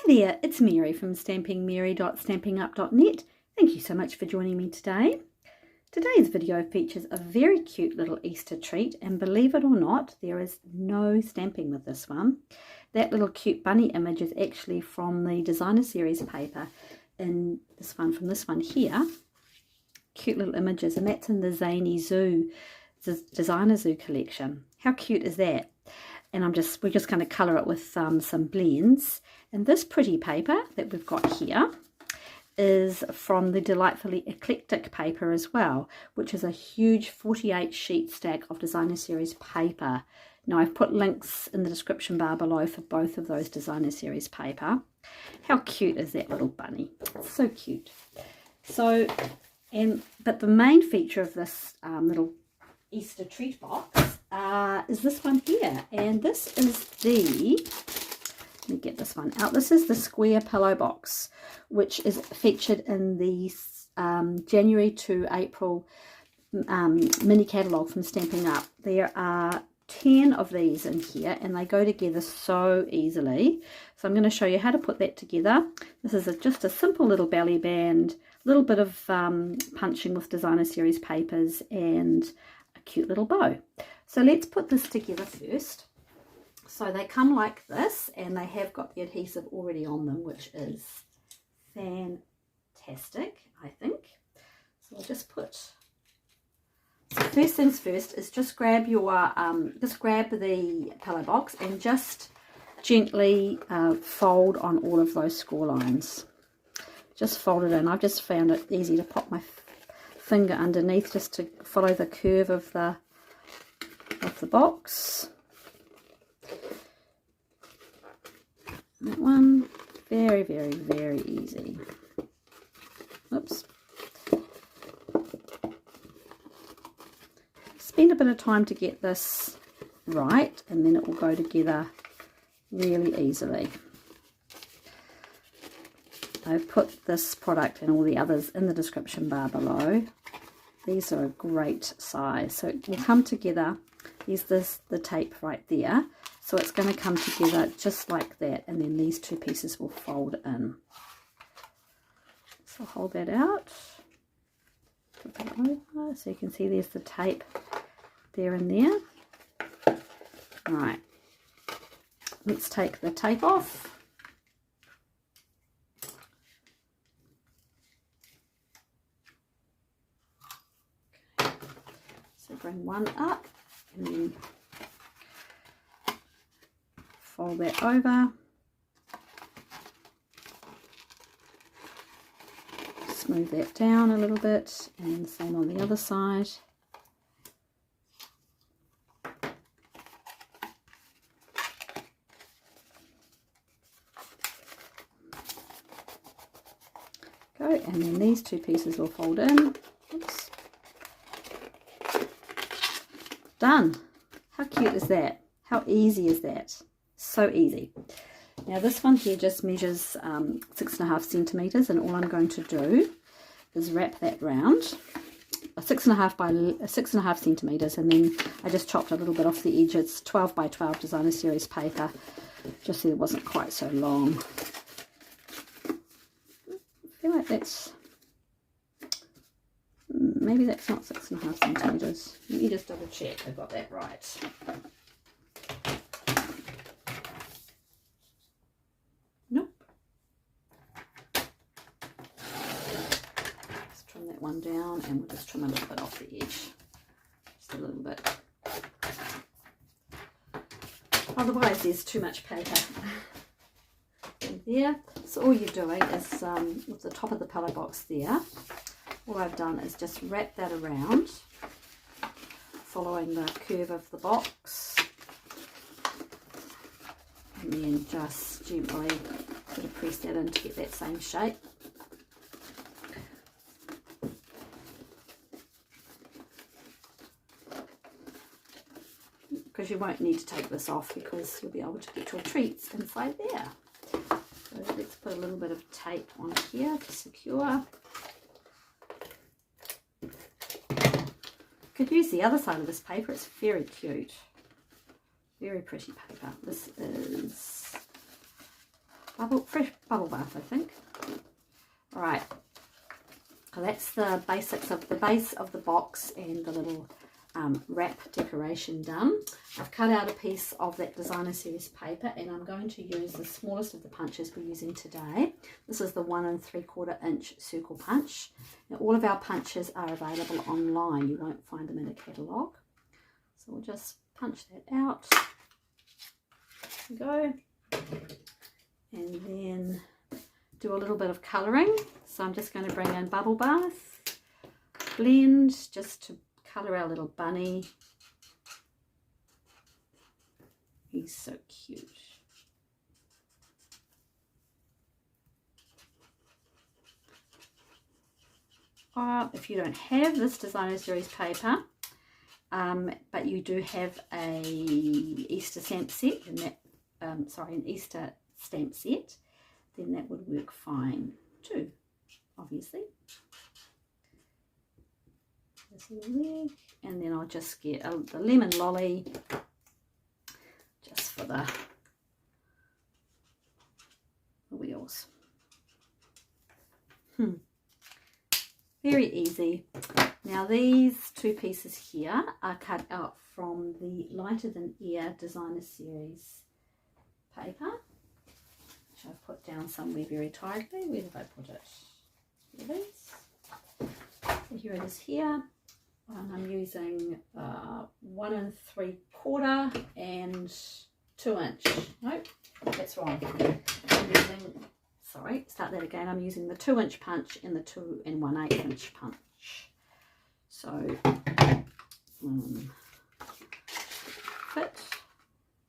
there, it's Mary from stampingmary.stampingup.net. Thank you so much for joining me today. Today's video features a very cute little Easter treat, and believe it or not, there is no stamping with this one. That little cute bunny image is actually from the designer series paper in this one, from this one here. Cute little images, and that's in the Zany Zoo, the designer zoo collection. How cute is that? And we're just going to colour it with some blends. And this pretty paper that we've got here is from the delightfully eclectic paper as well, which is a huge 48 sheet stack of designer series paper. Now I've put links in the description bar below for both of those designer series paper. How cute is that little bunny? It's so cute. But the main feature of this little Easter treat box is this one here, and this is let me get this one out. This is the square pillow box, which is featured in the January to April mini catalogue from Stampin' Up. There are 10 of these in here, and they go together so easily. So I'm going to show you how to put that together. This is just a simple little belly band, a little bit of punching with designer series papers, and a cute little bow. So let's put this together first. So they come like this, and they have got the adhesive already on them, which is fantastic, I think. So I'll just put, so first things first is just grab your the pillow box and just gently fold on all of those score lines. Just fold it in. I've just found it easy to pop my finger underneath just to follow the curve of the box. That one, very, very, very easy. Oops. Spend a bit of time to get this right, and then it will go together really easily. I've put this product and all the others in the description bar below. These are a great size, so it will come together. There's the tape right there, so it's going to come together just like that, and then these two pieces will fold in. So hold that out, put that over, so you can see there's the tape there and there. Right, let's take the tape off. Okay. So bring one up, and then fold that over, smooth that down a little bit, and the same on the other side. Go, and then these two pieces will fold in. Oops. Done. How cute is that? How easy is that? So easy. Now this one here just measures 6.5 centimeters, and all I'm going to do is wrap that round 6.5 by 6.5 centimeters, and then I just chopped a little bit off the edge. It's 12 by 12 designer series paper, just so it wasn't quite so long. I feel like that's, maybe that's not 6.5 centimeters. Let me just double check I got that right. Nope. Let's trim that one down, and we'll just trim a little bit off the edge. Just a little bit. Otherwise there's too much paper in there. So all you're doing is, with the top of the pillow box there, all I've done is just wrap that around, following the curve of the box, and then just gently sort of press that in to get that same shape. Because you won't need to take this off, because you'll be able to get your treats inside there. So let's put a little bit of tape on here to secure. Could use the other side of this paper. It's very cute, very pretty paper. This is fresh bubble bath, I think. All right, so that's the basics of the base of the box and the little wrap decoration done. I've cut out a piece of that designer series paper, and I'm going to use the smallest of the punches we're using today. This is the 1 3/4 inch circle punch. Now all of our punches are available online. You won't find them in a catalogue. So we'll just punch that out. There we go. And then do a little bit of colouring. So I'm just going to bring in Bubble Bath, blend, just to colour our little bunny. He's so cute. If you don't have this designer series paper, but you do have a Easter stamp set, and that an Easter stamp set, then that would work fine too, obviously. This little leg, and then I'll just get the lemon lolly just for the wheels. Very easy. Now these two pieces here are cut out from the Lighter Than Air designer series paper, which I've put down somewhere very tightly. Where did I put it? Here it is. So here it is here. I'm using 1 3/4 and 2 inch. Nope, that's wrong. I'm using, sorry, start that again. I'm using the 2 inch punch and the 2 1/8 inch punch. So fit.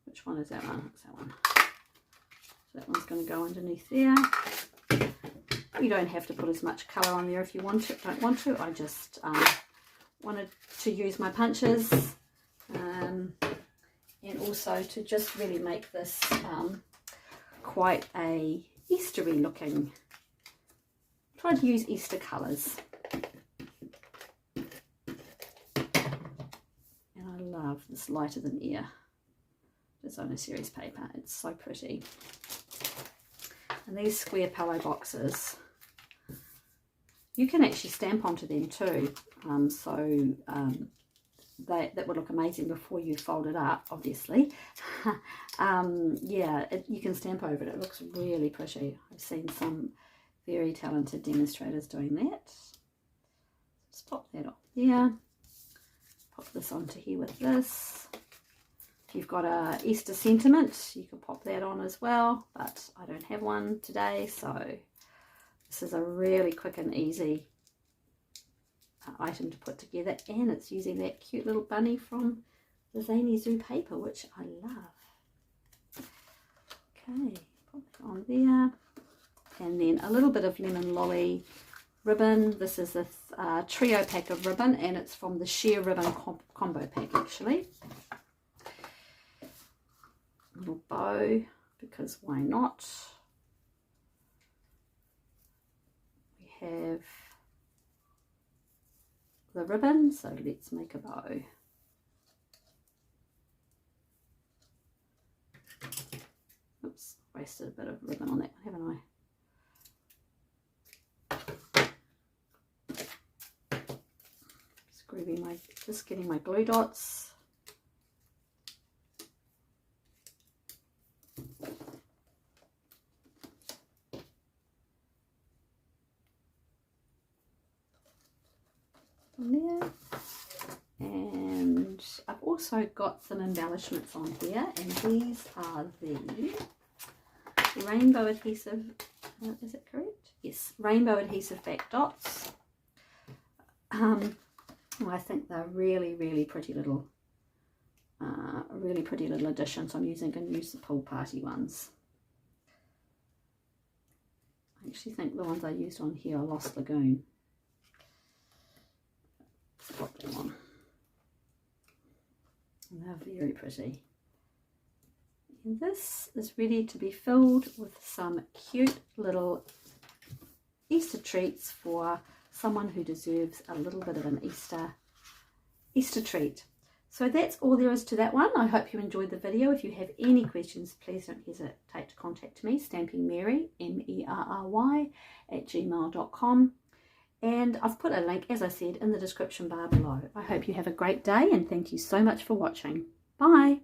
Which one is that one? It's that one. So that one's going to go underneath there. You don't have to put as much colour on there if you don't want to. I just wanted to use my punches and also to just really make this quite a Eastery looking. Try to use Easter colours. And I love this Lighter Than Air designer series paper. It's so pretty. And these square pillow boxes, you can actually stamp onto them too, that would look amazing before you fold it up, obviously. Yeah, you can stamp over it. It looks really pretty. I've seen some very talented demonstrators doing that. Just pop that up there. Pop this onto here with this. If you've got a Easter sentiment, you can pop that on as well, but I don't have one today, so this is a really quick and easy item to put together, and it's using that cute little bunny from the Zany Zoo paper, which I love. Okay, pop that on there, and then a little bit of lemon lolly ribbon. This is a trio pack of ribbon, and it's from the Sheer Ribbon combo pack actually. Little bow, because why not? We have the ribbon, so let's make a bow. Oops, wasted a bit of ribbon on that, haven't I? Just getting my glue dots. There, and I've also got some embellishments on here, and these are the rainbow adhesive, is it correct? Yes, rainbow adhesive back dots. I think they're really pretty little additions. I'm using going to use the pool party ones. I actually think the ones I used on here are Lost Lagoon. Pop them on. And they're very pretty. And this is ready to be filled with some cute little Easter treats for someone who deserves a little bit of an Easter treat. So that's all there is to that one. I hope you enjoyed the video. If you have any questions, please don't hesitate to contact me, stampingmary, MERRY, @gmail.com. And I've put a link, as I said, in the description bar below. I hope you have a great day and thank you so much for watching. Bye.